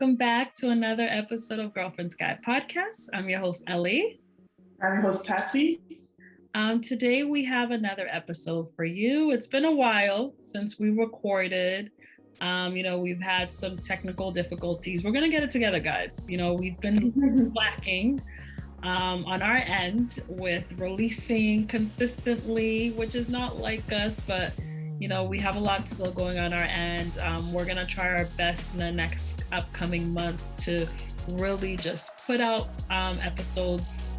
welcome back to another episode of Girlfriend's Guide Podcast. I'm your host, Elly. I'm your host, Thati. Today we have another episode for you. It's been a while since we recorded. We've had some technical difficulties. We're going to get it together, guys. We've been lacking on our end with releasing consistently, which is not like us, but we have a lot still going on our end. We're going to try our best in the next upcoming months to really just put out episodes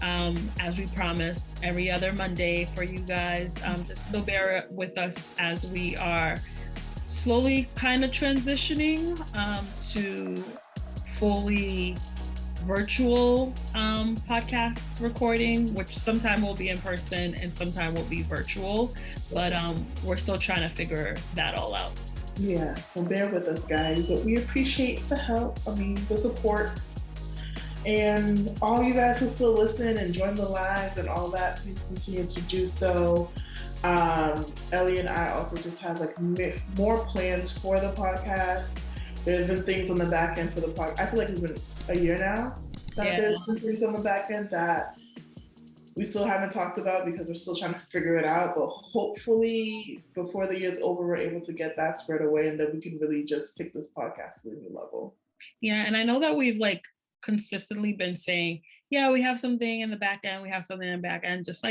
as we promise every other Monday for you guys. Just so bear with us as we are slowly kind of transitioning to fully virtual podcasts recording, which sometime will be in person and sometime will be virtual, but we're still trying to figure that all out. Yeah, so bear with us, guys. We appreciate the help, the supports, and all you guys who still listen and join the lives and all that, please continue to do so. Elly and I also just have more plans for the podcast. There's been things on the back end for the podcast. I feel like it's been a year now that there's been things on the back end that we still haven't talked about because we're still trying to figure it out. But hopefully before the year's over, we're able to get that squared away and then we can really just take this podcast to a new level. Yeah, and I know that we've consistently been saying, yeah, we have something in the back end, we have something in the back end. Just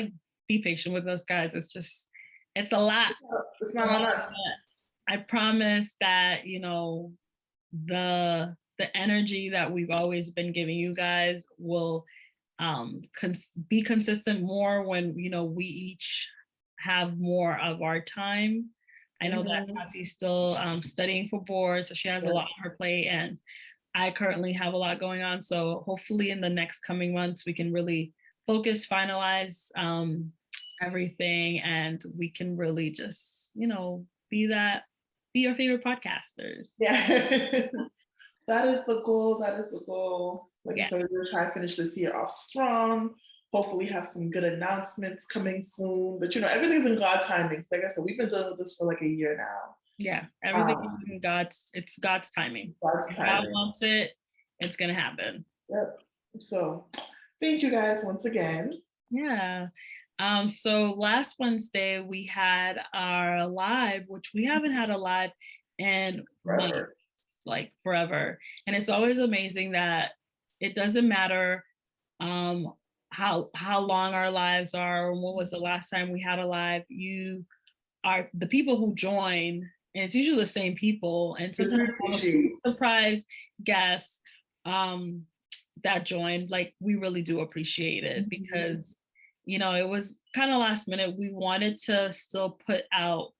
be patient with us, guys. It's a lot. It's not on us. I promise that, the energy that we've always been giving you guys will be consistent more when, we each have more of our time. I know that Thati's still studying for boards, so she has a lot on her plate, and I currently have a lot going on. So hopefully in the next coming months, we can really focus, finalize everything, and we can really just, be your favorite podcasters. Yeah. That is the goal. I said, we're going to try to finish this year off strong. Hopefully have some good announcements coming soon. But, everything's in God's timing. Like I said, we've been dealing with this for a year now. Yeah, everything is in it's God's timing. If God wants it, it's going to happen. Yep. So thank you guys once again. Yeah. So last Wednesday we had our live, which we haven't had a live in months. Forever. And it's always amazing that it doesn't matter how long our lives are or when was the last time we had a live. You are the people who join, and it's usually the same people, and sometimes surprise guests that joined. We really do appreciate it because it was kind of last minute. We wanted to still put out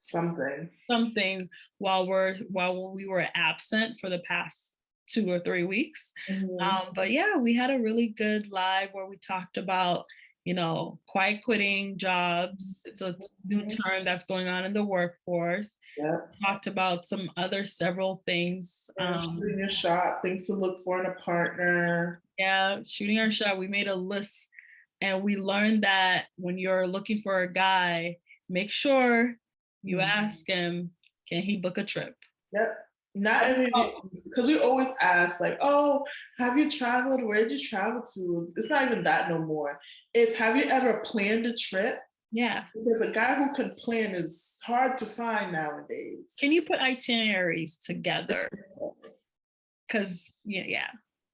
something while we were absent for the past 2 or 3 weeks. But yeah, we had a really good live where we talked about quiet quitting jobs. It's a new term that's going on in the workforce. Talked about some other several things. Shooting your shot, things to look for in a partner. Yeah, shooting our shot. We made a list, and we learned that when you're looking for a guy, make sure you ask him, can he book a trip? Yep. Not everybody, because we always ask, oh, have you traveled? Where did you travel to? It's not even that no more. It's, have you ever planned a trip? Yeah. Because a guy who can plan is hard to find nowadays. Can you put itineraries together? Because, yeah,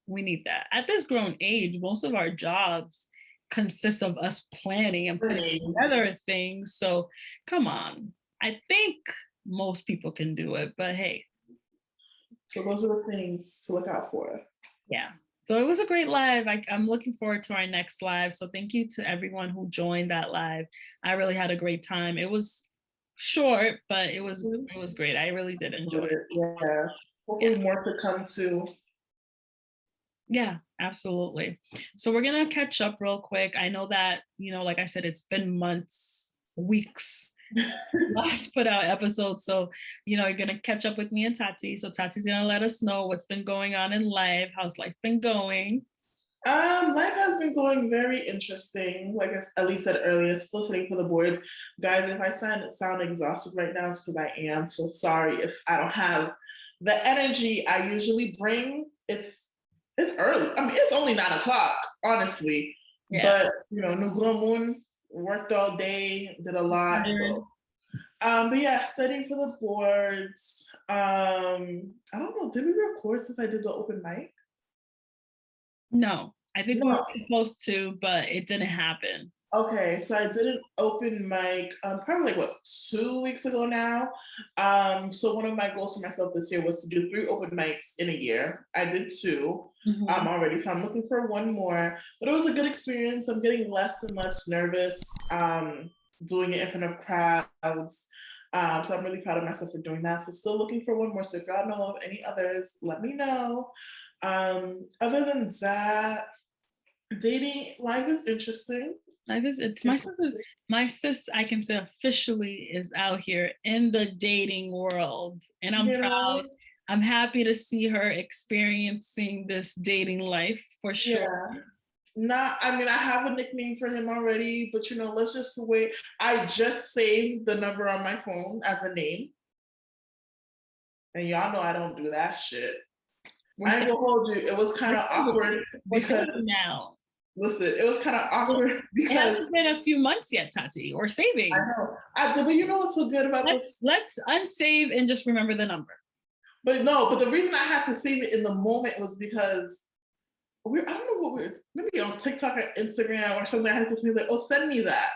we need that. At this grown age, most of our jobs consist of us planning and putting together things. So come on. I think most people can do it, but hey. So those are the things to look out for. Yeah. So it was a great live. I'm looking forward to our next live. So thank you to everyone who joined that live. I really had a great time. It was short, but it was great. I really did enjoy it. Yeah. Hopefully more to come too. Yeah, absolutely. So we're going to catch up real quick. I know that, like I said, it's been months, weeks last put out episode. So, you're going to catch up with me and Thati. So Thati's going to let us know what's been going on in life. How's life been going? Life has been going very interesting. Like Elly said earlier, still sitting for the boards. Guys, if I sound exhausted right now, it's because I am. So sorry if I don't have the energy I usually bring, it's early. I mean, it's only 9 o'clock, honestly. Yeah. But New Moon worked all day, did a lot. So but yeah, studying for the boards. I don't know, did we record since I did the open mic? No, I think we were No. supposed to, but it didn't happen. Okay, so I did an open mic probably like 2 weeks ago now. So one of my goals for myself this year was to do 3 open mics in a year. I did 2 Mhm. already, so I'm looking for one more. But it was a good experience. I'm getting less and less nervous doing it in front of crowds. So I'm really proud of myself for doing that. So still looking for one more. So if y'all know of any others, let me know. Other than that, dating life is interesting. It's my sis, I can say officially is out here in the dating world. And I'm You proud. know, I'm happy to see her experiencing this dating life for sure. yeah. Not, I mean, I have a nickname for him already, but let's just wait. I just saved the number on my phone as a name. And y'all know I don't do that shit. We're I ain't saving, gonna hold you. It was kind of awkward we're because, saving now. listen, it was kind of awkward It because hasn't been a few months yet, Tati. We're I saving. know. But you know what's so good about this? Let's unsave and just remember the number. But no, but the reason I had to save it in the moment was because I don't know what maybe on TikTok or Instagram or something. I had to say like, oh, send me that.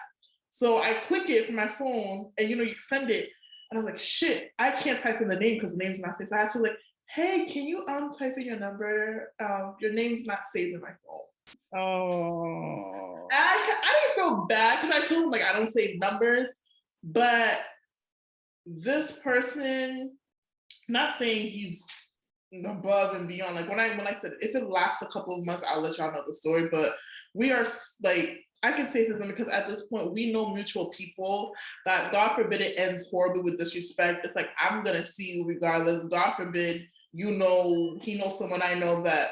So I click it from my phone, and you send it, and I was like, shit, I can't type in the name because the name's not saved. So I had to like, hey, can you type in your number? Your name's not saved in my phone. Oh. And I didn't feel bad because I told him like I don't save numbers, but this person, not saying he's above and beyond. Like when I said if it lasts a couple of months, I'll let y'all know the story. But we are like, I can say this because at this point we know mutual people that God forbid it ends horribly with disrespect. It's like I'm gonna see you regardless. God forbid he knows someone I know that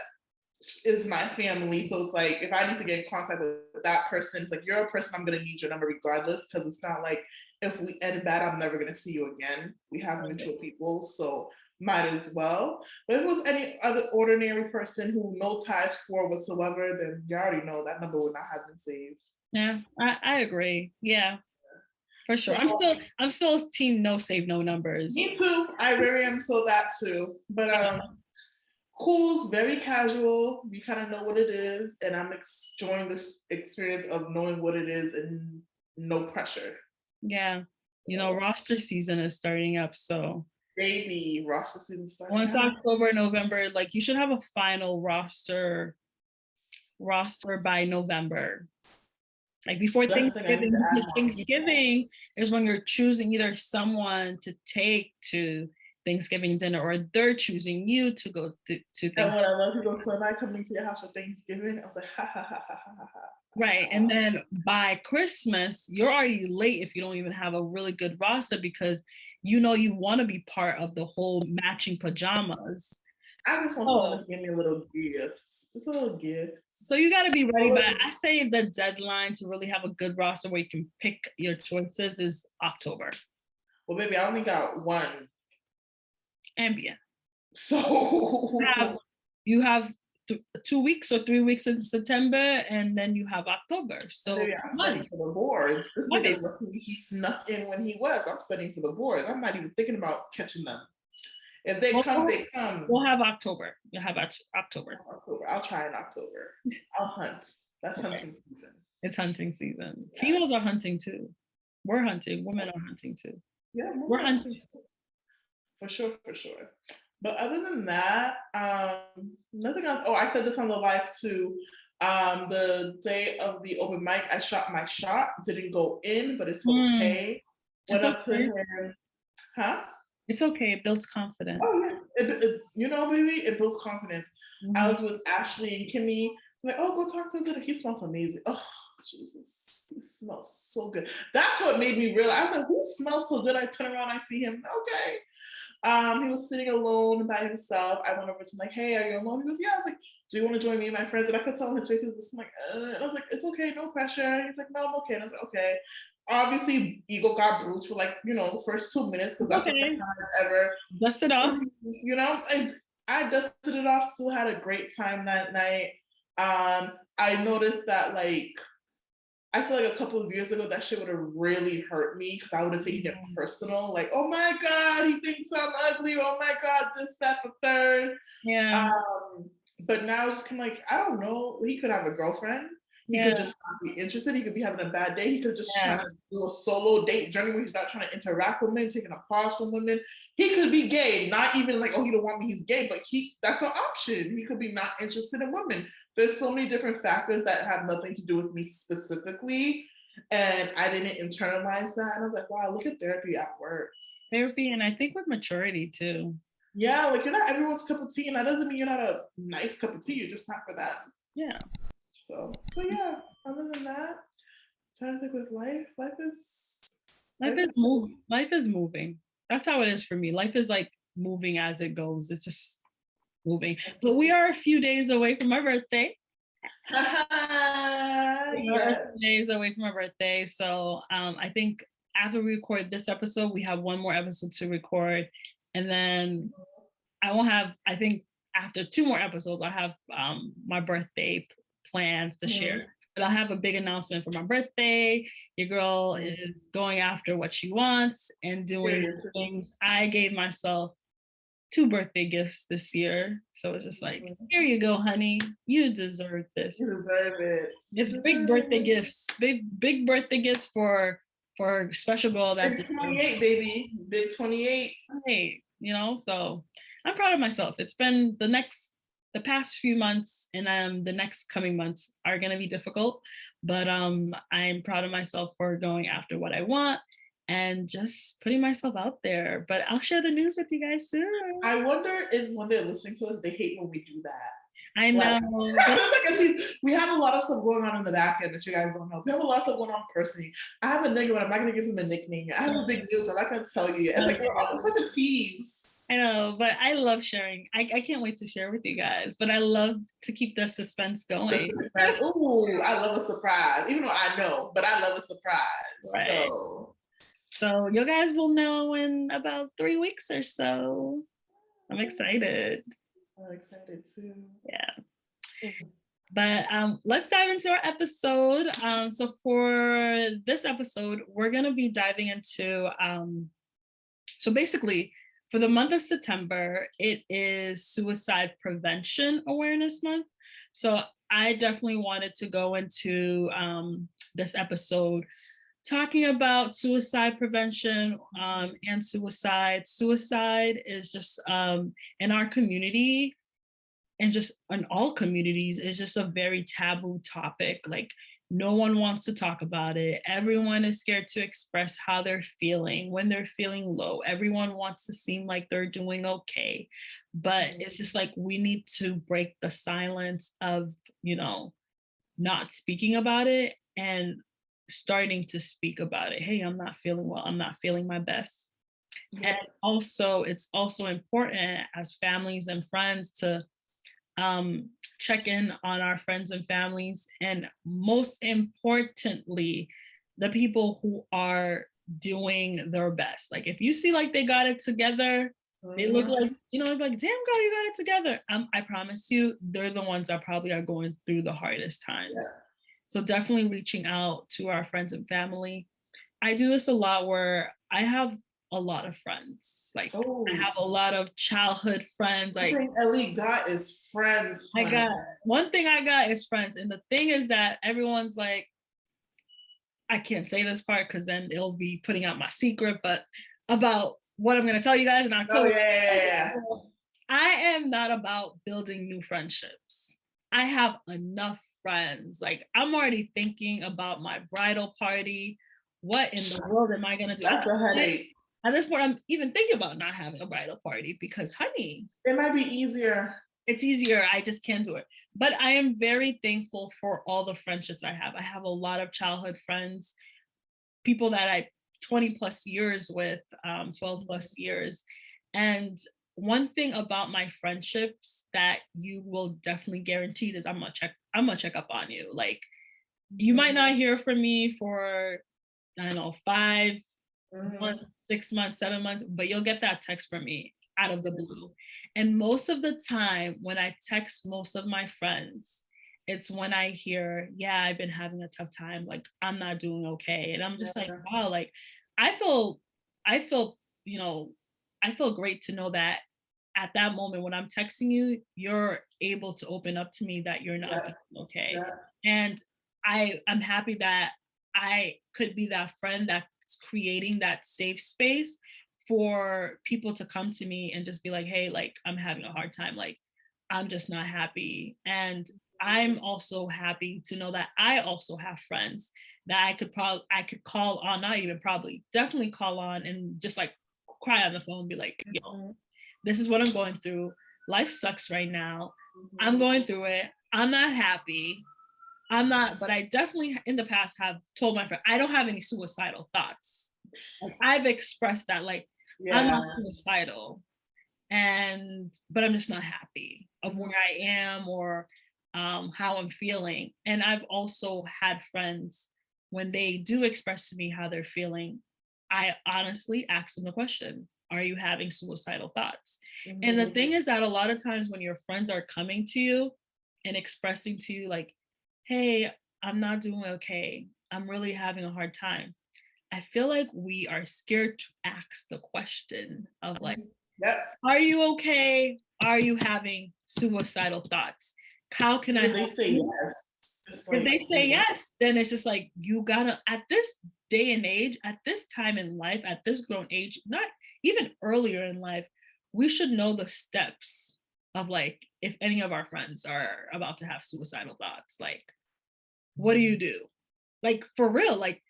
is my family. So it's like if I need to get in contact with that person, it's like you're a person I'm gonna need your number regardless, because it's not like if we end bad, I'm never gonna see you again. We have mutual people, so might as well. But if it was any other ordinary person who no ties for whatsoever, then you already know that number would not have been saved. Yeah, I agree. Yeah, for sure. So, I'm still team no save no numbers. me too. I very am so that too. But cool's very casual. We kind of know what it is, and I'm enjoying this experience of knowing what it is and no pressure. Yeah, roster season is starting up, so Baby, roster season starting. once October, November, like you should have a final roster by November. Like before Thanksgiving, because Thanksgiving is when you're choosing either someone to take to Thanksgiving dinner or they're choosing you to go to Thanksgiving. And when I love people, so am I coming to your house for Thanksgiving? I was like, ha ha ha ha ha ha. Right. And then by Christmas, you're already late if you don't even have a really good roster because you want to be part of the whole matching pajamas. I just want someone to give me a little gift. Just a little gift. So you got to be ready. But I say the deadline to really have a good roster where you can pick your choices is October. Well, baby, I only got one. Ambient. So you have 2 weeks or 3 weeks in September, and then you have October. So maybe I'm studying for the boards. This nigga's lucky he snuck in when he was. I'm studying for the boards. I'm not even thinking about catching them. If they come, they come. We'll have October. You'll have October. I'll try in October. I'll hunt. That's hunting season. It's hunting season. Yeah. Females are hunting too. We're hunting. Women are hunting too. Yeah, we're hunting too. For sure. But other than that, nothing else. Oh, I said this on the live too. The day of the open mic, I shot my shot. Didn't go in, but it's okay. Went up to him. Huh? It's okay. It builds confidence. Oh yeah, baby, it builds confidence. Mm-hmm. I was with Ashley and Kimmy. I'm like, oh, go talk to him. He smells amazing. Oh, Jesus, he smells so good. That's what made me realize. I was like, who smells so good? I turn around, I see him. Okay. He was sitting alone by himself. I went over to him like, "Hey, are you alone?" He goes, "Yeah." I was like, "Do you want to join me and my friends?" And I could tell on his face he was just like, And I was like, "It's okay, no pressure." He's like, "No, I'm okay." And I was like, "Okay." Obviously, ego got bruised for like the first 2 minutes because that's the first Okay. time I've ever, Dust it off. and I dusted it off. Still had a great time that night. I noticed that like I feel like a couple of years ago that shit would have really hurt me because I would have taken it personal. Like, oh my God, he thinks I'm ugly. Oh my God, this, that, the third. Yeah. But now it's just kind of like, I don't know. He could have a girlfriend. He Yeah. could just not be interested. He could be having a bad day. He could just try Yeah. to do a solo date journey where he's not trying to interact with women, taking a pause from women. He could be gay, not even like, oh, he don't want me, he's gay, but that's an option. He could be not interested in women. There's so many different factors that have nothing to do with me specifically. And I didn't internalize that. And I was like, wow, look at therapy at work. Therapy, and I think with maturity too. Yeah, like you're not everyone's cup of tea, and that doesn't mean you're not a nice cup of tea. You're just not for that. Yeah. So, but yeah, other than that, trying to think with Life is moving. That's how it is for me. Life is like moving as it goes. It's just moving. But we are a few days away from my birthday. We are a Yes. few days away from my birthday. So I think after we record this episode, we have one more episode to record. And then I won't have, I think after 2 more episodes, I have my birthday plans to share. But I'll have a big announcement for my birthday. Your girl is going after what she wants and doing things. I gave myself 2 birthday gifts this year. So it's just like, here you go, honey. You deserve this. You deserve it. It's big birthday gifts. Big birthday gifts for special girl that Big 28, baby. Big 28. Hey, so I'm proud of myself. It's been the past few months and the next coming months are gonna be difficult, but I'm proud of myself for going after what I want and just putting myself out there. But I'll share the news with you guys soon. I wonder if when they're listening to us, they hate when we do that. I know. We have a lot of stuff going on in the back end that you guys don't know. We have a lot of stuff going on personally. I have a nigga, but I'm not gonna give him a nickname. I have a big news, I'm not gonna tell you. It's like we're such a tease. I know, but I love sharing. I can't wait to share with you guys, but I love to keep the suspense going. Ooh, I love a surprise. Even though I know, but I love a surprise. Right. So you guys will know in about 3 weeks or so. I'm excited. I'm excited too. Yeah. But let's dive into our episode. So for this episode, we're gonna be diving into so basically for the month of September, it is Suicide Prevention Awareness Month. So I definitely wanted to go into this episode talking about suicide prevention and suicide. Suicide is just in our community and just in all communities is just a very taboo topic. Like no one wants to talk about it. Everyone is scared to express how they're feeling when they're feeling low. Everyone wants to seem like they're doing okay. But it's just like we need to break the silence of, not speaking about it and starting to speak about it. Hey, I'm not feeling well. I'm not feeling my best. Yeah. And also, it's also important as families and friends to check in on our friends and families. And most importantly, the people who are doing their best. Like if you see like they got it together, they look like, like, damn girl, you got it together. I promise you, they're the ones that probably are going through the hardest times. Yeah. So definitely reaching out to our friends and family. I do this a lot where I have a lot of friends. Like I have a lot of childhood friends. Like one thing Elly got is friends. One thing I got is friends. And the thing is that everyone's like, I can't say this part because then it'll be putting out my secret, but about what I'm gonna tell you guys in October. I am not about building new friendships. I have enough friends. Like I'm already thinking about my bridal party. What in the world am I gonna do? That's a headache. At this point, I'm even thinking about not having a bridal party because, honey, it might be easier. It's easier. I just can't do it. But I am very thankful for all the friendships I have. I have a lot of childhood friends, people that I 20 plus years with, 12 plus years. And one thing about my friendships that you will definitely guarantee is I'm gonna check up on you. Like you might not hear from me for I don't know, 5 months, 6 months, 7 months, but you'll get that text from me out of the blue. And most of the time when I text most of my friends, it's when I hear, yeah, I've been having a tough time. Like I'm not doing okay. And I'm just like, wow, like I feel, I feel, you know, I feel great to know that at that moment when I'm texting you, you're able to open up to me that you're not doing okay. And I'm happy that I could be that friend that's creating that safe space for people to come to me and just be like, hey, like I'm having a hard time. Like I'm just not happy. And I'm also happy to know that I also have friends that I could call on, not even probably, definitely call on and just like cry on the phone, be like, yo, this is what I'm going through. Life sucks right now. I'm going through it. I'm not happy. I'm not, but I definitely in the past have told my friend, I don't have any suicidal thoughts. Like I've expressed that, like, I'm not suicidal, but I'm just not happy of where I am or how I'm feeling. And I've also had friends when they do express to me how they're feeling, I honestly ask them the question, are you having suicidal thoughts? And the thing is that a lot of times when your friends are coming to you and expressing to you, like, hey, I'm not doing okay, I'm really having a hard time, I feel like we are scared to ask the question of like, are you okay? Are you having suicidal thoughts? How can I They help say you? yes. If they say yes, then it's just like you gotta at this day and age, at this time in life, at this grown age, not even earlier in life, we should know the steps of like if any of our friends are about to have suicidal thoughts, like what do you do? Like for real, like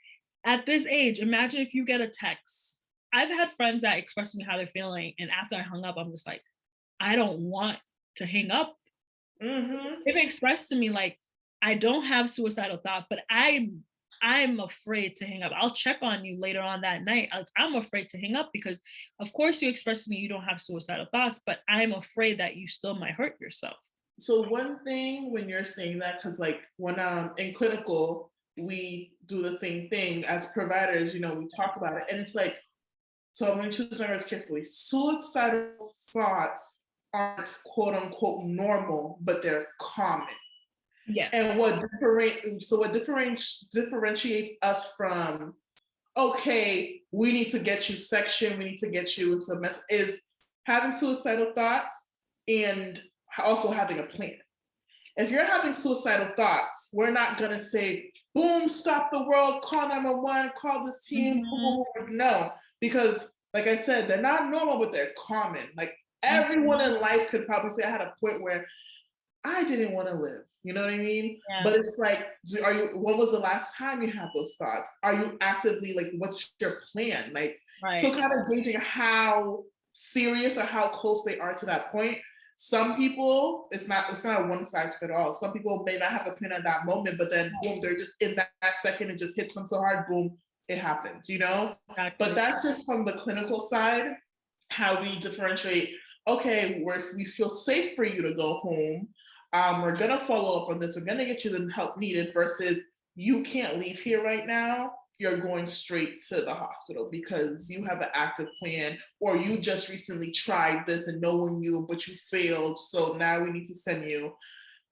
at this age, imagine if you get a text. I've had friends that express to me how they're feeling, and after I hung up, I'm just like, I don't want to hang up. They've expressed to me like, I don't have suicidal thought, but I'm afraid to hang up. I'll check on you later on that night. I'm afraid to hang up because, of course, you expressed to me you don't have suicidal thoughts, but I'm afraid that you still might hurt yourself. So one thing when you're saying that, because like when in clinical, we do the same thing as providers, you know, we talk about it. And it's like, so I'm going to choose my words carefully. Suicidal thoughts aren't quote unquote normal, but they're common. Yes. And what differentiates us from, okay, we need to get you section, we need to get you into mental, is having suicidal thoughts and also having a plan. If you're having suicidal thoughts, we're not going to say, boom, stop the world, call 911, call this team. No, because like I said, they're not normal, but they're common. Like everyone in life could probably say, I had a point where I didn't want to live. You know what I mean? Yeah. But it's like, when was the last time you had those thoughts? Are you actively like, what's your plan? Like, so kind of gauging how serious or how close they are to that point. Some people, it's not a one size fit all. Some people may not have a plan at that moment, but then boom, they're just in that second, it just hits them so hard, boom, it happens, you know? Exactly. But that's just from the clinical side, how we differentiate, okay, we feel safe for you to go home. We're gonna follow up on this, we're gonna get you the help needed versus you can't leave here right now, you're going straight to the hospital because you have an active plan, or you just recently tried this and no one knew, but you failed. So now we need to send you.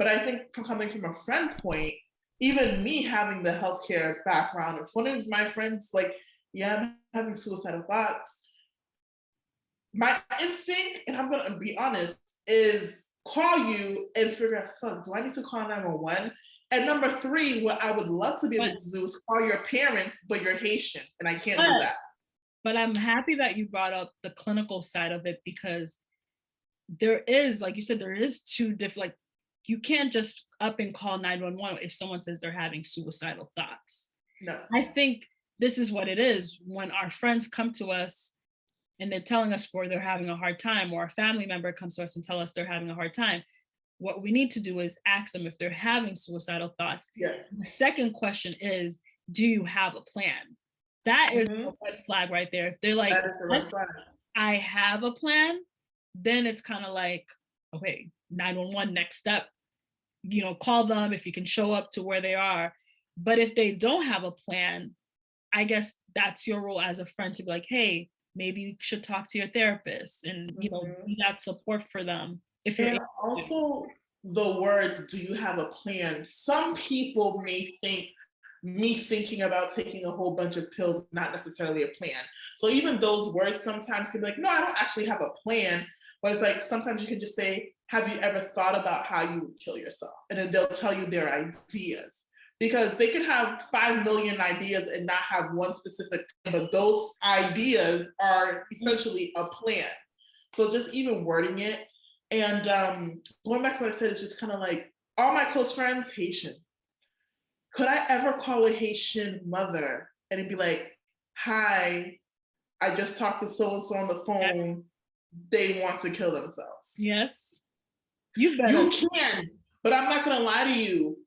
But I think from coming from a friend point, even me having the healthcare background, if one of my friends like, yeah, I'm having suicidal thoughts, my instinct, and I'm gonna be honest, is call you and figure out, fuck, do I need to call 911? And number three, what I would love to be able to do is call your parents, but you're Haitian, and I can't do that. But I'm happy that you brought up the clinical side of it because there is, like you said, there is two different, like you can't just up and call 911 if someone says they're having suicidal thoughts. No. I think this is what it is when our friends come to us and they're telling us where they're having a hard time, or a family member comes to us and tell us they're having a hard time. What we need to do is ask them if they're having suicidal thoughts. Yeah. The second question is, do you have a plan? That is a red flag right there. If they're like, I have a plan, then it's kind of like, okay, 911 next step, call them if you can show up to where they are. But if they don't have a plan, I guess that's your role as a friend to be like, hey, maybe you should talk to your therapist and, be that support for them if you're And able to. also the words, do you have a plan? Some people may think me thinking about taking a whole bunch of pills is not necessarily a plan. So even those words sometimes can be like, no, I don't actually have a plan. But it's like sometimes you can just say, have you ever thought about how you would kill yourself? And then they'll tell you their ideas. Because they could have 5 million ideas and not have one specific, but those ideas are essentially a plan. So just even wording it. And going back to what I said, it's just kind of like all my close friends, Haitian. Could I ever call a Haitian mother and it'd be like, hi, I just talked to so-and-so on the phone. Yes. They want to kill themselves. Yes. You better. You can, but I'm not going to lie to you.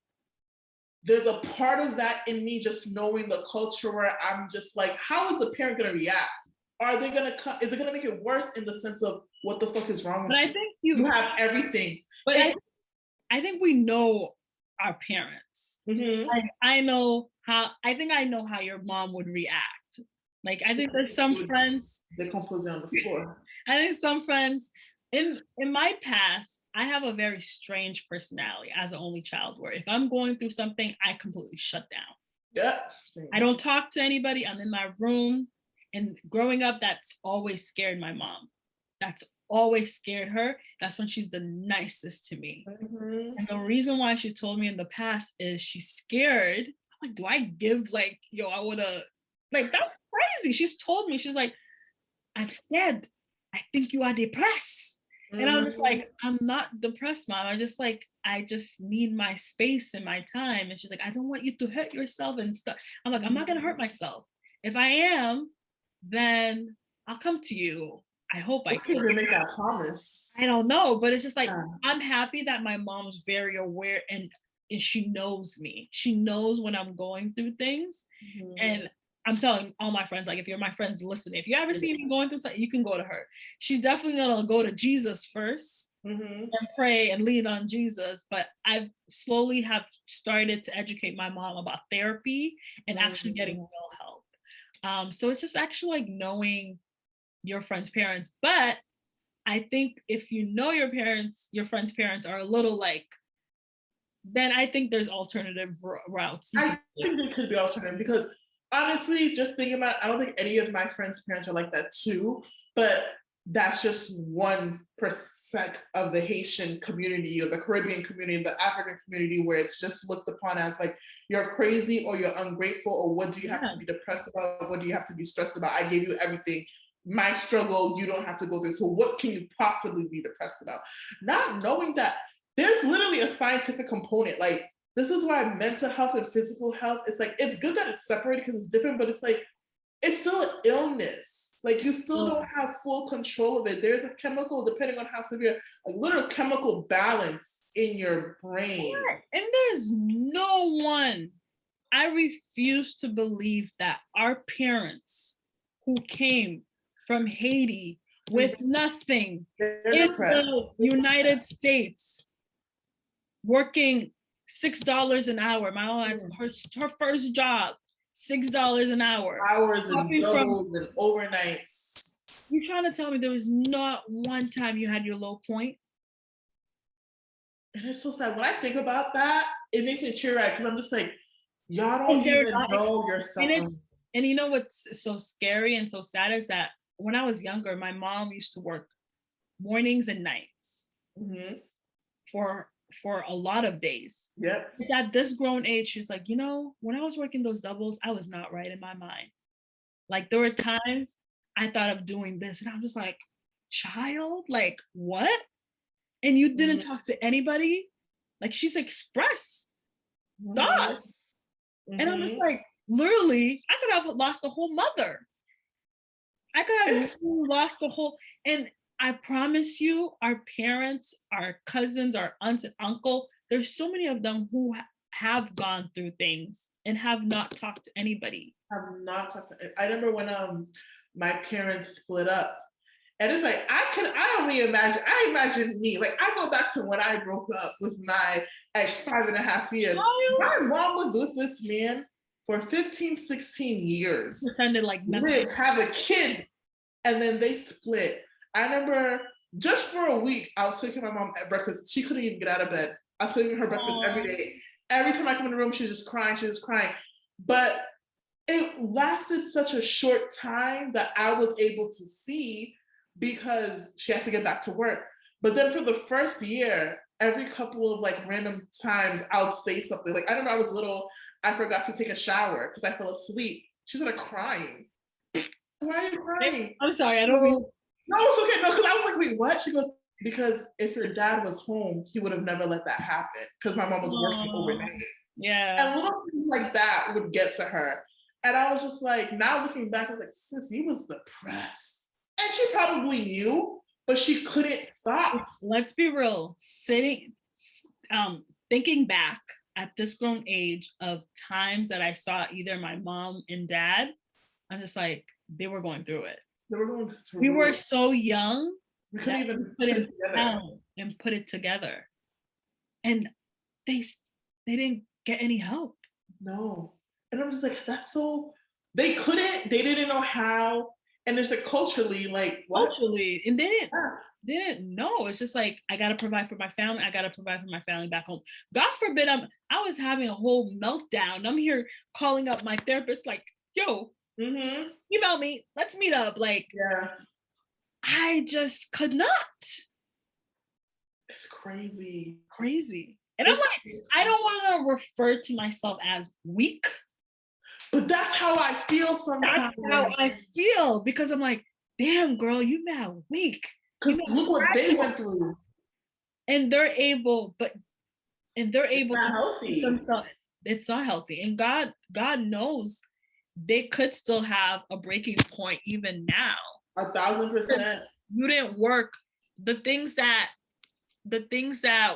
There's a part of that in me just knowing the culture where I'm just like, how is the parent going to react? Are they going to is it going to make it worse in the sense of what the fuck is wrong with you? I think you have everything. But I think we know our parents. Mm-hmm. Like I know how your mom would react. Like I think there's some friends decomposing on the floor. I think some friends in my past, I have a very strange personality as an only child where if I'm going through something, I completely shut down. Yeah. I don't talk to anybody. I'm in my room. And growing up, that's always scared my mom. That's always scared her. That's when she's the nicest to me. Mm-hmm. And the reason why she's told me in the past is she's scared. I'm like, do I give like, I would have, like, that's crazy. She's told me, she's like, I'm scared. I think you are depressed. Mm-hmm. And I'm just like, I'm not depressed, Mom. I just need my space and my time. And she's like, I don't want you to hurt yourself and stuff. I'm like, I'm not going to hurt myself. If I am, then I'll come to you. I hope I can make that promise. I don't know, but it's just like, I'm happy that my mom's very aware and she knows me. She knows when I'm going through things. Mm-hmm. And I'm telling all my friends, like, if you're my friends listening, if you ever see me going through something, you can go to her. She's definitely going to go to Jesus first and pray and lean on Jesus. But I've slowly have started to educate my mom about therapy and actually getting real help. So it's just actually like knowing your friend's parents. But I think if you know your friend's parents are a little like, then I think there's alternative routes. I think there could be alternative because honestly, just thinking about it, I don't think any of my friends' parents are like that too, but that's just 1% of the Haitian community or the Caribbean community, the African community, where it's just looked upon as like, you're crazy or you're ungrateful, or what do you have to be depressed about? What do you have to be stressed about? I gave you everything. My struggle, you don't have to go through. So what can you possibly be depressed about? Not knowing that there's literally a scientific component. Like, this is why mental health and physical health, it's like, it's good that it's separated because it's different, but it's like, it's still an illness. Like, you still don't have full control of it. There's a chemical, depending on how severe, a literal chemical balance in your brain. And there's no one, I refuse to believe that our parents who came from Haiti with nothing in the United States, working $6 an hour. My mom had her first job, $6 an hour. Hours and doubles and overnights. You're trying to tell me there was not one time you had your low point? And it's so sad. When I think about that, it makes me tear-eyed because I'm just like, y'all don't even know you're suffering. And you know what's so scary and so sad is that when I was younger, my mom used to work mornings and nights for a lot of days. Yep. At this grown age, she's like, when I was working those doubles, I was not right in my mind. Like, there were times I thought of doing this, and I'm just like, child, like, what? And you didn't talk to anybody? Like, she's expressed thoughts. And I'm just like, literally, I could have lost a whole mother. I could have lost the whole, and I promise you, our parents, our cousins, our aunts and uncle, there's so many of them who have gone through things and have not talked to anybody. I remember when my parents split up, And it's like, I imagine me. Like, I go back to when I broke up with my ex 5.5 years. My mom was with this man for 15, 16 years. Pretended like nothing. Have a kid, and then they split. I remember just for a week, I was cooking my mom at breakfast. She couldn't even get out of bed. I was cooking her breakfast every day. Every time I come in the room, she's just crying. But it lasted such a short time that I was able to see because she had to get back to work. But then for the first year, every couple of like random times, I would say something. Like, I remember I was little, I forgot to take a shower because I fell asleep. She started crying. Why are you crying? I'm sorry, I don't mean. No, it's okay. No, because I was like, wait, what? She goes, because if your dad was home, he would have never let that happen because my mom was working overnight. Yeah. And little things like that would get to her. And I was just like, now looking back, I was like, sis, you was depressed. And she probably knew, but she couldn't stop. Let's be real. Thinking back at this grown age of times that I saw either my mom and dad, I'm just like, they were going through it. We were so young. We couldn't even put it together and put it together. And they didn't get any help. No. And I'm just like, that's so, they didn't know how. And there's like culturally, like what? Culturally, and they didn't know. It's just like, I gotta provide for my family. I gotta provide for my family back home. God forbid, I was having a whole meltdown. I'm here calling up my therapist, like, yo, email me, let's meet up. Like, yeah. I just could not. It's crazy. And I'm like, I don't want to refer to myself as weak. But that's how I feel sometimes. That's how I feel, because I'm like, damn, girl, you mad weak. Because look what they went through. And they're able it's not healthy. It's not healthy. And God knows they could still have a breaking point even now. 1,000%. You didn't work. The things that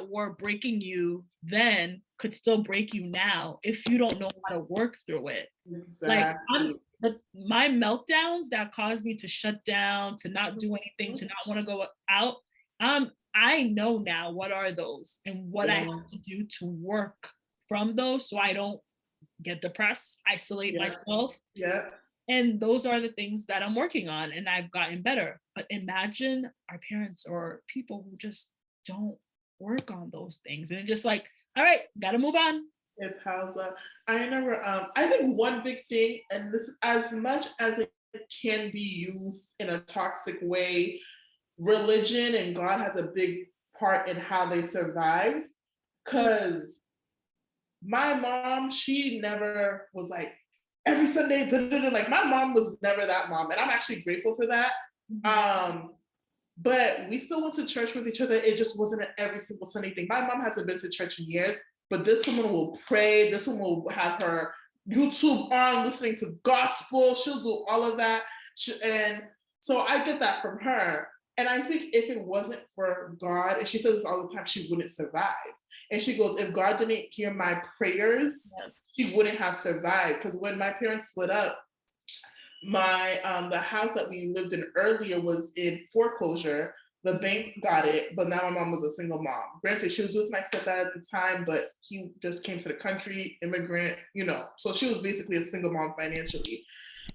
were breaking you then could still break you now if you don't know how to work through it. Exactly. Like, my meltdowns that caused me to shut down, to not do anything, to not want to go out, I know now what are those and what I have to do to work from those so I don't get depressed, isolate myself. Yeah. And those are the things that I'm working on, and I've gotten better. But imagine our parents or people who just don't work on those things, and it's just like, all right, gotta move on. It piles up. I remember, I think one big thing, and this, as much as it can be used in a toxic way, religion and God has a big part in how they survived. Because my mom, she never was like, every Sunday, like, my mom was never that mom, and I'm actually grateful for that. But we still went to church with each other. It just wasn't an every single Sunday thing. My mom hasn't been to church in years, but this woman will pray. This woman will have her YouTube on, listening to gospel. She'll do all of that. And so I get that from her. And I think if it wasn't for God, and she says this all the time, she wouldn't survive. And she goes, if God didn't hear my prayers, she wouldn't have survived. Because when my parents split up, the house that we lived in earlier was in foreclosure. The bank got it, but now my mom was a single mom. Granted, she was with my stepdad at the time, but he just came to the country, immigrant, so she was basically a single mom financially.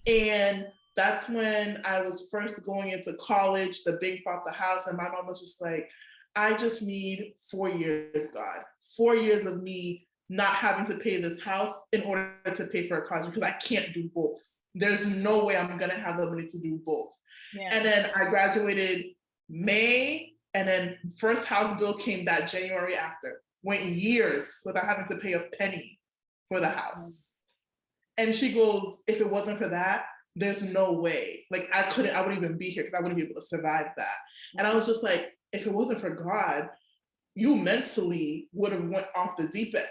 And that's when I was first going into college. The bank bought the house, and my mom was just like, I just need 4 years, God. 4 years of me not having to pay this house in order to pay for a college, because I can't do both. There's no way I'm going to have the money to do both. Yeah. And then I graduated May, and then first house bill came that January after. Went years without having to pay a penny for the house. And she goes, if it wasn't for that, there's no way. Like, I wouldn't even be here, because I wouldn't be able to survive that. And I was just like, if it wasn't for God, you mentally would have went off the deep end.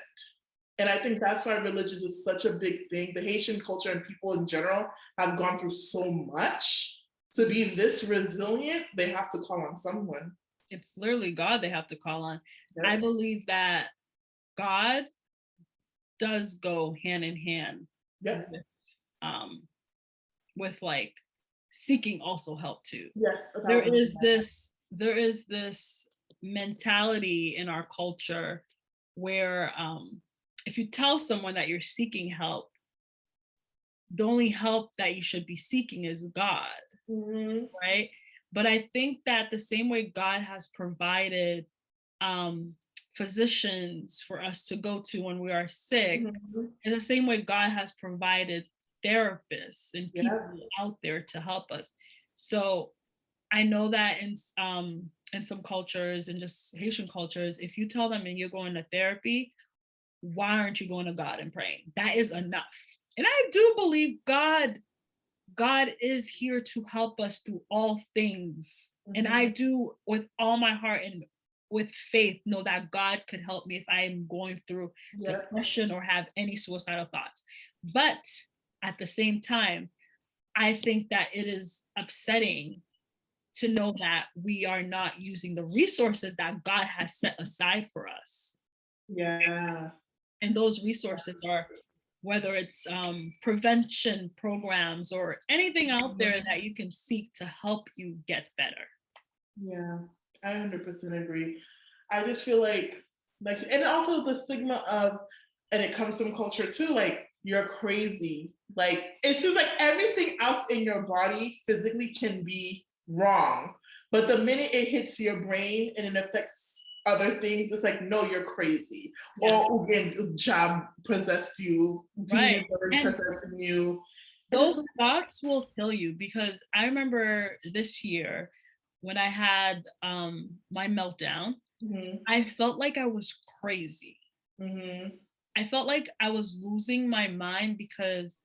And I think that's why religion is such a big thing. The Haitian culture and people in general have gone through so much. To be this resilient, they have to call on someone. It's literally God they have to call on. Yeah. I believe that God does go hand in hand with like seeking also help too. Yes, There 1,000%. is this mentality in our culture where if you tell someone that you're seeking help, the only help that you should be seeking is God, Mhm. right? But I think that the same way God has provided um, physicians for us to go to when we are sick, Mhm. in the same way God has provided therapists and Yep. people out there to help us. So I know that in some cultures and just Haitian cultures, if you tell them and you're going to therapy, why aren't you going to God and praying? That is enough. And I do believe God is here to help us through all things. And I Mhm. do with all my heart and with faith know that God could help me if I am going through Yep. depression or have any suicidal thoughts. But at the same time, I think that it is upsetting to know that we are not using the resources that God has set aside for us. Yeah. And those resources are whether it's prevention programs or anything out there Mhm. that you can seek to help you get better. Yeah, I 100% agree. I just feel like, and also the stigma of, and it comes from culture too, like, you're crazy. Like, it seems like everything else in your body physically can be wrong. But the minute it hits your brain and it affects other things, it's like, no, you're crazy. Yeah, Or again, job possessed you, right. demons are And possessing you. And it's those thoughts will kill you because I remember this year when I had my meltdown, like, I felt like I was crazy. hmm. I felt like I was losing my mind because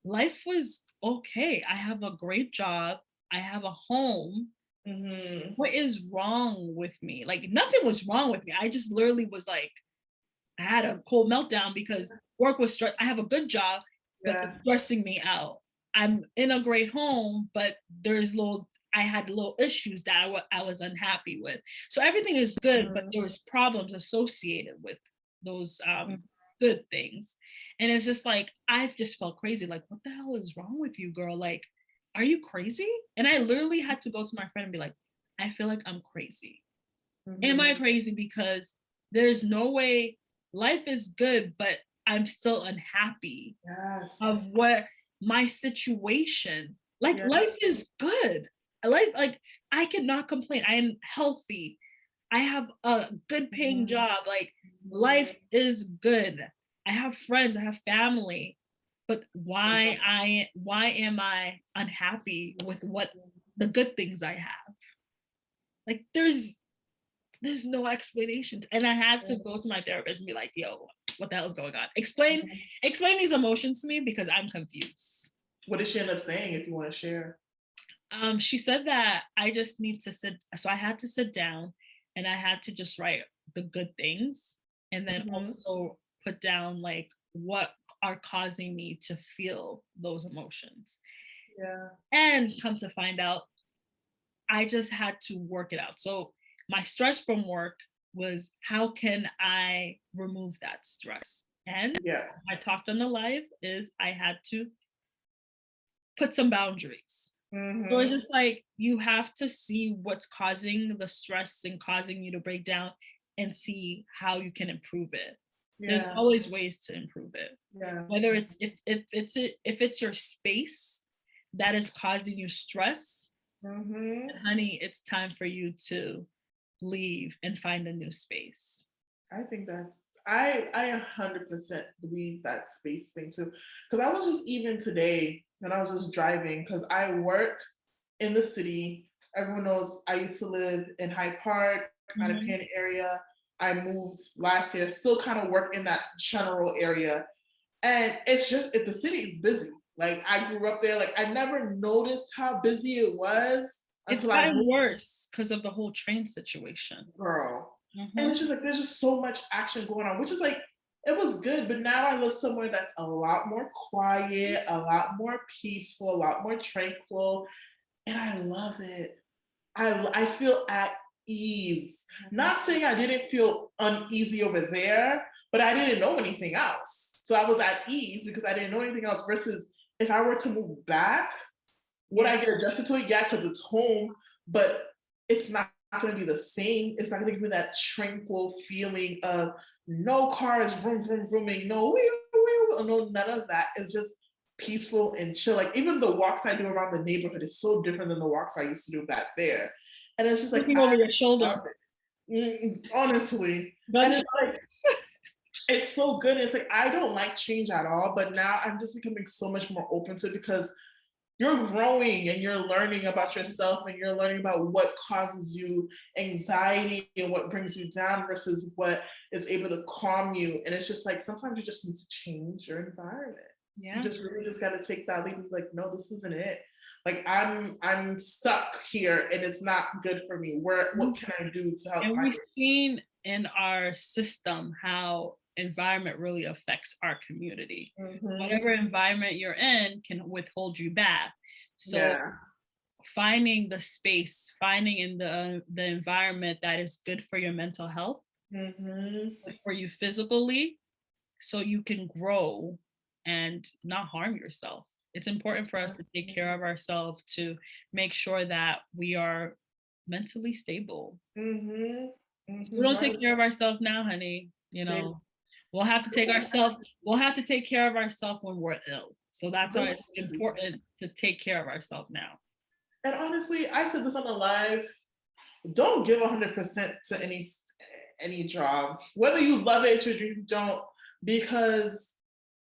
life was okay. I have a great job. I have a home. Hmm. What is wrong with me? Like nothing was wrong with me. I just literally was like, I had a cold meltdown because work was stress. I have a good job, but it's Yeah. stressing me out. I'm in a great home, but I had little issues that I was unhappy with. So everything is good, but Mhm. there was problems associated with those Mhm. good things. And it's just like, I've just felt crazy. Like, what the hell is wrong with you, girl? Like, are you crazy? And I literally had to go to my friend and be like, I feel like I'm crazy. Am I Mhm. crazy? Because there's no way life is good, but I'm still unhappy of Yes. what my situation. Like Yeah. life is good. Life, like I cannot complain. I am healthy. I have a good paying Mhm. job. Like Mhm. life is good. I have friends, I have family. But why am I unhappy with what the good things I have? Like there's no explanation. And I had to go to my therapist and be like, yo, what the hell is going on? Mhm. Explain these emotions to me because I'm confused. What did she end up saying, if you want to share? She said that I just need to sit. So I had to sit down and I had to just write the good things and then Mhm. also put down like what are causing me to feel those emotions. Yeah. And come to find out, I just had to work it out. So my stress from work was how can I remove that stress? And Yeah. I talked on the live is I had to put some boundaries. So it's Mhm. just like you have to see what's causing the stress and causing you to break down and see how you can improve it. There's Yeah. always ways to improve it. Yeah. Whether it's if it's your space that is causing you stress, Mhm. honey, it's time for you to leave and find a new space. I think that I 100% believe that space thing too. Because I was just, even today when I was just driving, because I work in the city. Everyone knows I used to live in Hyde Park, Mhm. Mattapan area. I moved last year, still kind of work in that general area. And it's just, the city is busy. Like, I grew up there. Like, I never noticed how busy it was It's until I gotten moved. worse because of the whole train situation. Girl. And it's Mhm. just like, there's just so much action going on, which is like, it was good. But now I live somewhere that's a lot more quiet, a lot more peaceful, a lot more tranquil. And I love it. I feel at ease. Mhm. Not saying I didn't feel uneasy over there, but I didn't know anything else. So I was at ease because I didn't know anything else. Versus if I were to move back, Would I get adjusted to it? Yeah, because it's home, but it's not going to be the same. It's not going to give me that tranquil feeling of no cars, vroom, vroom, vrooming, no, wheel, wheel, no, none of that. It's just peaceful and chill. Like even the walks I do around the neighborhood is so different than the walks I used to do back there. And it's just like, Looking over your shoulder. Honestly. And it's like, it's so good. It's like, I don't like change at all, but now I'm just becoming so much more open to it because you're growing and you're learning about yourself and you're learning about what causes you anxiety and what brings you down versus what is able to calm you. And it's just like sometimes you just need to change your environment. Yeah. You just really just got to take that leap and be like, no, this isn't it. Like I'm stuck here and it's not good for me. What can I do to help? And we've seen in our system how environment really affects our community. Whatever environment you're in can withhold you back. So finding the space, finding in the environment that is good for your mental health, for you physically, so you can grow and not harm yourself. It's important for us to take care of ourselves, to make sure that we are mentally stable. We don't take care of ourselves now, honey. You know, we'll have to take care of ourselves when we're ill. So that's why it's important to take care of ourselves now. And honestly, I said this on the live, don't give 100% to any job, whether you love it or you don't, because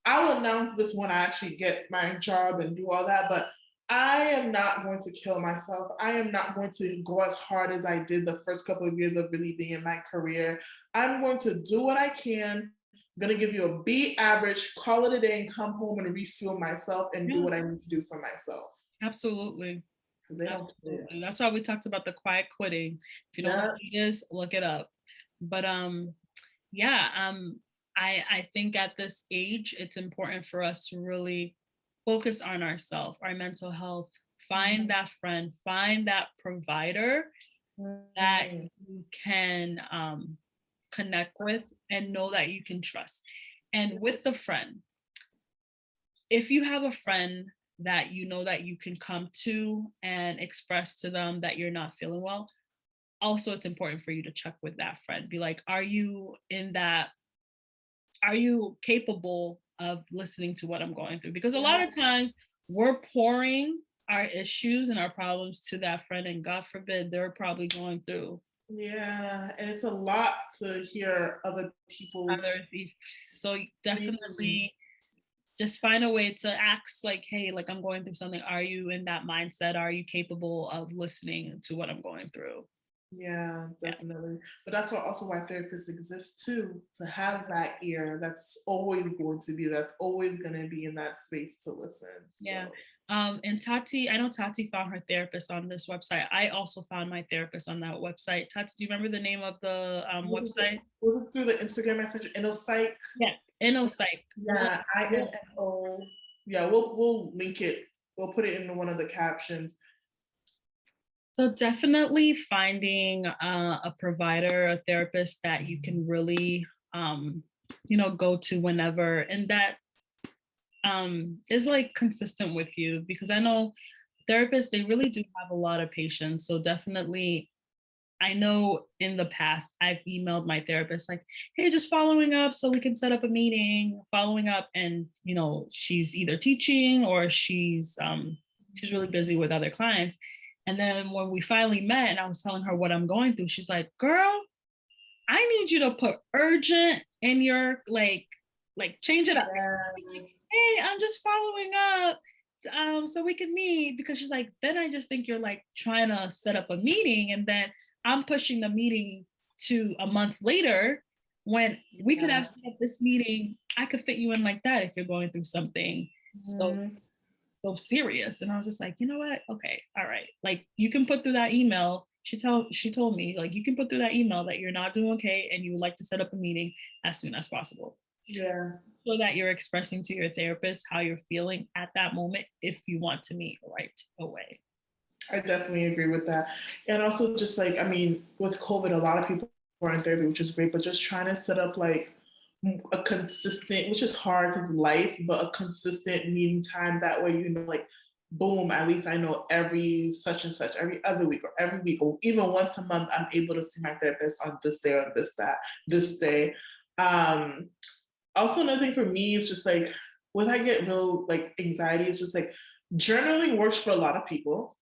I will announce this when I actually get my job and do all that, but I am not going to kill myself. I am not going to go as hard as I did the first couple of years of really being in my career. I'm going to do what I can. I'm going to give you a B average, call it a day, and come home and refuel myself and do what I need to do for myself. Absolutely. Absolutely. That's why we talked about the quiet quitting. If you don't know what it is, look it up. But I think at this age, it's important for us to really focus on ourselves, our mental health, find that friend, find that provider that you can connect with and know that you can trust. And with the friend, if you have a friend that you know that you can come to and express to them that you're not feeling well, also it's important for you to check with that friend. Be like, are you capable of listening to what I'm going through? Because a lot of times we're pouring our issues and our problems to that friend, and God forbid they're probably going through. Yeah, and it's a lot to hear other people's. So definitely just find a way to ask, like, hey, like I'm going through something. Are you in that mindset? Are you capable of listening to what I'm going through? Yeah, definitely. But that's why therapists exist too, to have that ear that's always going to be in that space to listen. So. Yeah. And Thati, I know Thati found her therapist on this website. I also found my therapist on that website. Thati, do you remember the name of the website? Was it through the Instagram message? InnoPsych? Yeah, InnoPsych. Yeah, INNO. Yeah, we'll link it. We'll put it in one of the captions. So definitely finding a provider, a therapist that you can really, go to whenever, and that is like consistent with you, because I know therapists, they really do have a lot of patience. So definitely, I know in the past I've emailed my therapist like, hey, just following up so we can set up a meeting, following up, and she's either teaching or she's really busy with other clients. And then when we finally met and I was telling her what I'm going through, she's like, girl, I need you to put urgent in your like change it up. Like, hey, I'm just following up so we can meet, because she's like, then I just think you're like trying to set up a meeting, and then I'm pushing the meeting to a month later when we could have this meeting. I could fit you in like that if you're going through something so serious. And I was just like, you know what? Okay, all right. Like you can put through that email. She told me, like, you can put through that email that you're not doing okay and you would like to set up a meeting as soon as possible. Yeah. So that you're expressing to your therapist how you're feeling at that moment if you want to meet right away. I definitely agree with that. And also just like, I mean, with COVID, a lot of people are in therapy, which is great, but just trying to set up like a consistent, which is hard because life, but a consistent meeting time. That way, like boom, at least I know every such and such, every other week or every week, or even once a month, I'm able to see my therapist on this day, on this day. Also, another thing for me is just like when I get real like anxiety, it's just like journaling works for a lot of people.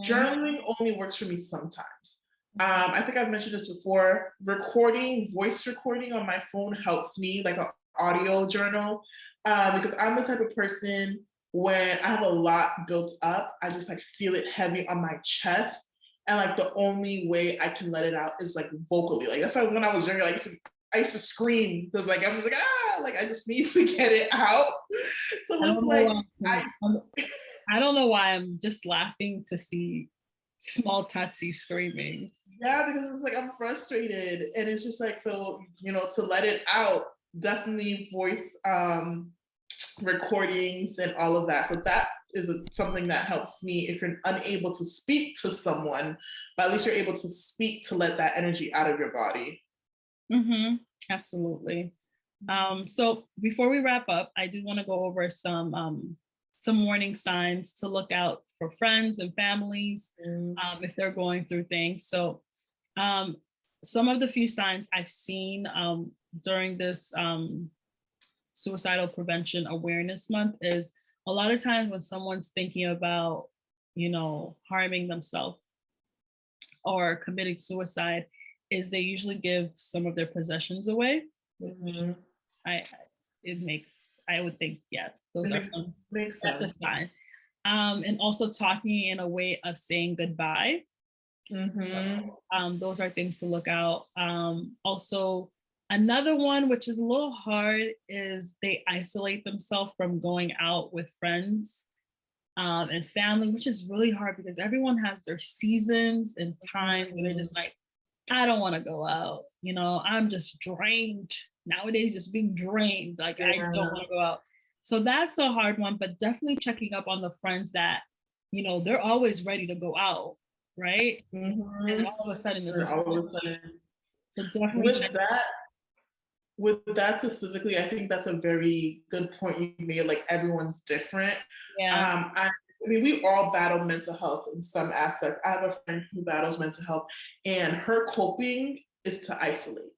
Journaling only works for me sometimes. I think I've mentioned this before. Voice recording on my phone helps me, like an audio journal, because I'm the type of person when I have a lot built up, I just like feel it heavy on my chest. And like the only way I can let it out is like vocally. Like that's why when I was younger, like I used to scream because like I was like, like I just need to get it out. So it's like I don't know why I'm just laughing to see small Tatsi screaming. Yeah, because it's like I'm frustrated and it's just like, so, to let it out, definitely voice recordings and all of that. So that is something that helps me if you're unable to speak to someone, but at least you're able to speak to let that energy out of your body. Absolutely. So before we wrap up, I do want to go over some warning signs to look out for friends and families if they're going through things. So some of the few signs I've seen during this Suicidal Prevention Awareness Month is a lot of times when someone's thinking about, harming themselves or committing suicide, is they usually give some of their possessions away. I would think, yeah, those are some, makes that's sense. a sign. And also talking in a way of saying goodbye. Those are things to look out. Also, another one, which is a little hard, is they isolate themselves from going out with friends and family, which is really hard because everyone has their seasons and times where they're just like, I don't want to go out. I'm just drained. Nowadays, just being drained. Like, I don't want to go out. So that's a hard one, but definitely checking up on the friends that, they're always ready to go out, right? And all of a sudden, there's so definitely with that specifically, I think that's a very good point you made. Like everyone's different. Yeah. I mean, we all battle mental health in some aspect. I have a friend who battles mental health, and her coping is to isolate.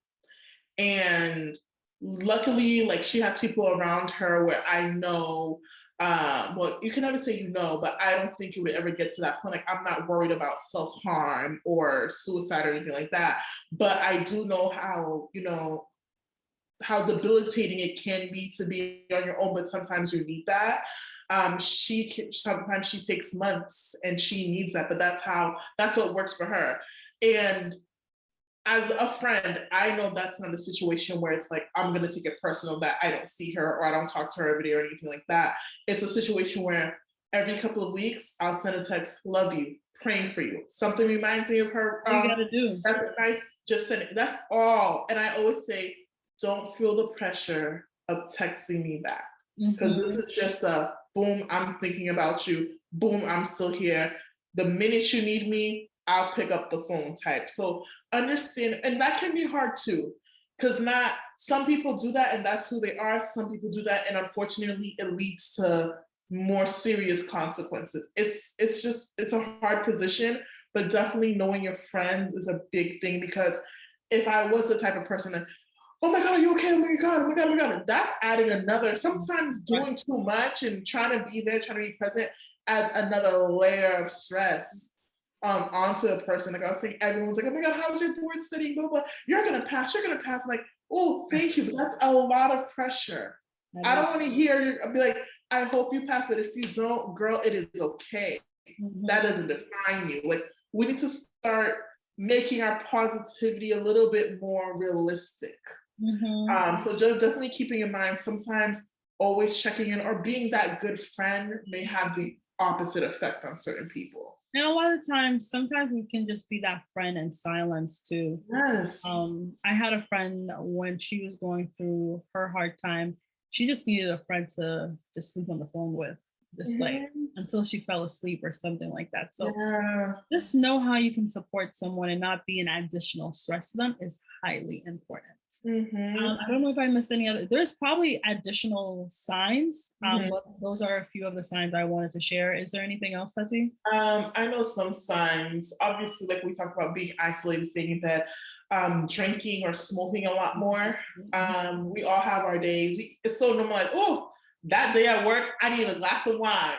And luckily, like she has people around her where I know, well, you can never say but I don't think it would ever get to that point. Like I'm not worried about self-harm or suicide or anything like that. But I do know how debilitating it can be to be on your own, but sometimes you need that. Sometimes she takes months and she needs that, but that's what works for her. And as a friend, I know that's not a situation where it's like, I'm going to take it personal that I don't see her or I don't talk to her every day or anything like that. It's a situation where every couple of weeks, I'll send a text, love you, praying for you. Something reminds me of her. You gotta do. That's nice. Just send it. That's all. And I always say, don't feel the pressure of texting me back. Because this is just a boom, I'm thinking about you. Boom, I'm still here. The minute you need me, I'll pick up the phone type. So understand, and that can be hard too, because not some people do that and that's who they are. Some people do that, and unfortunately, it leads to more serious consequences. It's a hard position, but definitely knowing your friends is a big thing because if I was the type of person that, oh my God, are you okay? Oh my God, oh my God, oh my God. That's adding another, sometimes doing too much and trying to be there, trying to be present adds another layer of stress onto a person. Like I was saying, everyone's like, oh my God, how's your board studying? Blah, blah. You're gonna pass. I'm like, oh, thank you. But that's a lot of pressure. I don't want to hear you. I'll be like, I hope you pass, but if you don't, girl, it is okay. That doesn't define you. Like we need to start making our positivity a little bit more realistic. So just definitely keeping in mind, sometimes always checking in or being that good friend may have the opposite effect on certain people. And a lot of times, sometimes we can just be that friend in silence too. Yes. I had a friend when she was going through her hard time. She just needed a friend to just sleep on the phone with. just like until she fell asleep or something like that. So Yeah. just know how you can support someone and not be an additional stress to them is highly important. I don't know if I missed any other. There's probably additional signs. But those are a few of the signs I wanted to share. Is there anything else, Thati? I know some signs. Obviously, like we talked about being isolated, staying in bed, drinking or smoking a lot more. We all have our days. It's so normal. Like, oh, that day at work, I need a glass of wine.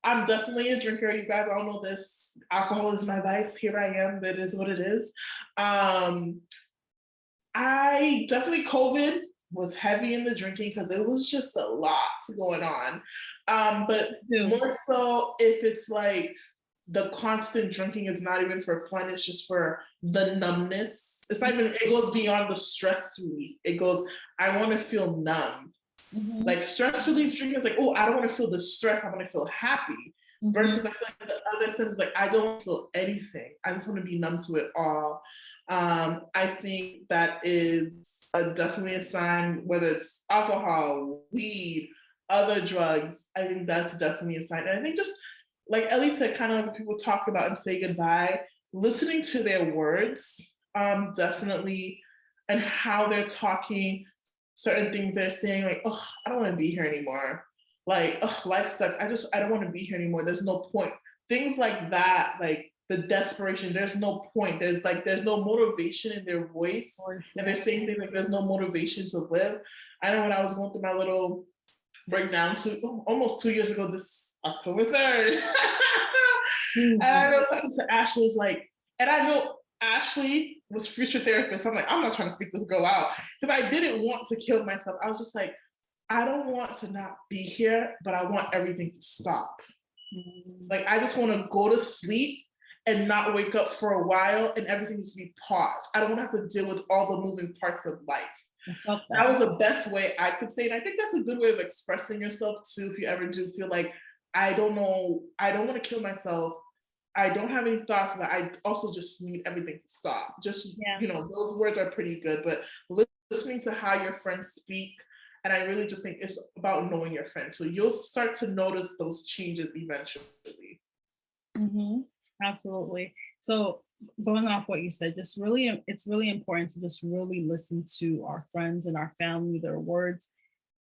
I'm definitely a drinker. You guys all know this. Alcohol is my vice. Here I am. That is what it is. I definitely, COVID was heavy in the drinking because it was just a lot going on. But more so if it's like the constant drinking is not even for fun, it's just for the numbness. It's not even, it goes beyond the stress relief. It goes, I want to feel numb. Like stress relief drinking is like, oh, I don't want to feel the stress. I want to feel happy. Versus I feel like the other sense is like, I don't want to feel anything. I just want to be numb to it all. I think that is definitely a sign, whether it's alcohol, weed, other drugs. I think that's definitely a sign. And I think just like Elly said, kind of when people talk about and say goodbye, listening to their words, definitely, and how they're talking, certain things they're saying, like, oh, I don't want to be here anymore. Like, oh, life sucks. I don't want to be here anymore. There's no point. Things like that, like the desperation, there's no point. There's no motivation in their voice. And they're saying things like there's no motivation to live. I know when I was going through my little breakdown almost 2 years ago, this October 3rd. And I was talking to Ashley, was like, and I know Ashley was future therapist. I'm like, I'm not trying to freak this girl out because I didn't want to kill myself. I was just like, I don't want to not be here, but I want everything to stop. Like, I just want to go to sleep and not wake up for a while and everything needs to be paused. I don't want to have to deal with all the moving parts of life. That was the best way I could say it. I think that's a good way of expressing yourself too. If you ever do feel like, I don't know, I don't want to kill myself. I don't have any thoughts, but I also just need everything to stop. Just, those words are pretty good, but listening to how your friends speak, and I really just think it's about knowing your friends. So you'll start to notice those changes eventually. Absolutely. So going off what you said, it's really important to just really listen to our friends and our family, their words.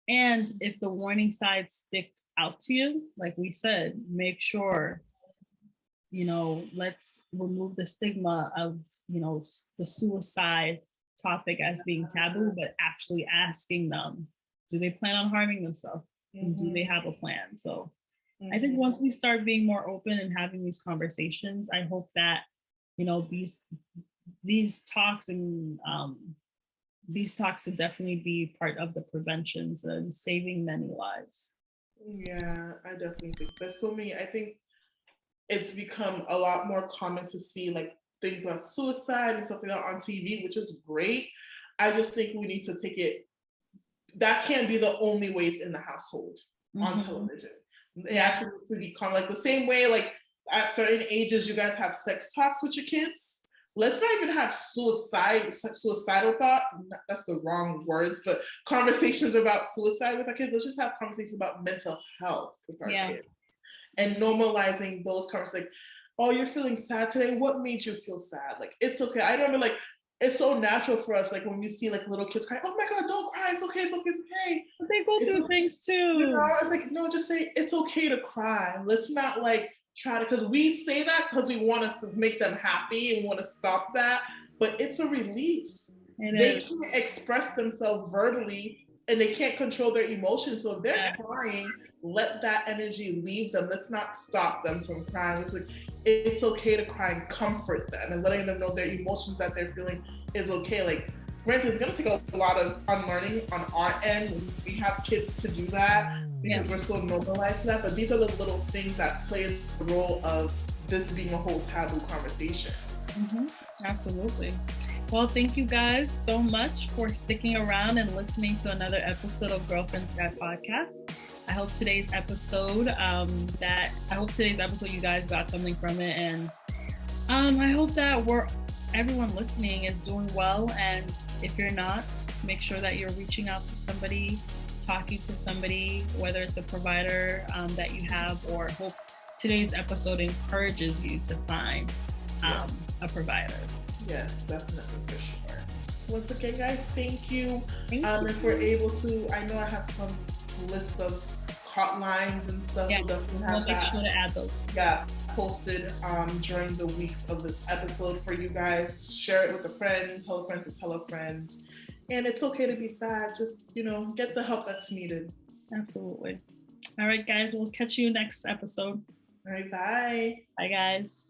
And if the warning signs stick out to you, like we said, make sure, let's remove the stigma of, the suicide topic as being taboo, but actually asking them, do they plan on harming themselves? And do they have a plan? So I think once we start being more open and having these conversations, I hope that, these talks and these talks will definitely be part of the preventions and saving many lives. Yeah, I definitely think there's so many. I think it's become a lot more common to see like things about suicide and stuff like that on TV, which is great. I just think we need to take it. That can't be the only way it's in the household on television. It actually needs to become like the same way, like at certain ages, you guys have sex talks with your kids. Let's not even have suicidal thoughts. That's the wrong words, but conversations about suicide with our kids. Let's just have conversations about mental health with our kids. And normalizing those conversations. Like, oh, you're feeling sad today. What made you feel sad? Like, it's okay. I remember, like, it's so natural for us. Like when you see like little kids cry, oh my God, don't cry. It's okay. It's okay. It's okay. But they go through things too. It's like, no, just say it's okay to cry. Let's not like try to, because we say that because we want to make them happy and want to stop that. But it's a release. They can't express themselves verbally and they can't control their emotions. So if they're crying, let that energy leave them. Let's not stop them from crying. It's like, it's okay to cry and comfort them and letting them know their emotions that they're feeling is okay. Like, granted, it's going to take a lot of unlearning on our end. We have kids to do that because we're so normalized to that. But these are the little things that play the role of this being a whole taboo conversation. Absolutely. Well, thank you guys so much for sticking around and listening to another episode of Girlfriend's Guide Podcast. I hope today's episode, you guys got something from it, and I hope that everyone listening is doing well. And if you're not, make sure that you're reaching out to somebody, talking to somebody, whether it's a provider that you have, or hope today's episode encourages you to find a provider. Yes, definitely, for sure. Once again, guys, thank you. Thank you. If we're able to, I know I have some lists of hotlines and stuff. Yeah, We'll definitely have we'll make sure to add those. Yeah, posted during the weeks of this episode for you guys. Share it with a friend, tell a friend to tell a friend. And it's okay to be sad. Just, get the help that's needed. Absolutely. All right, guys, we'll catch you next episode. All right, bye. Bye, guys.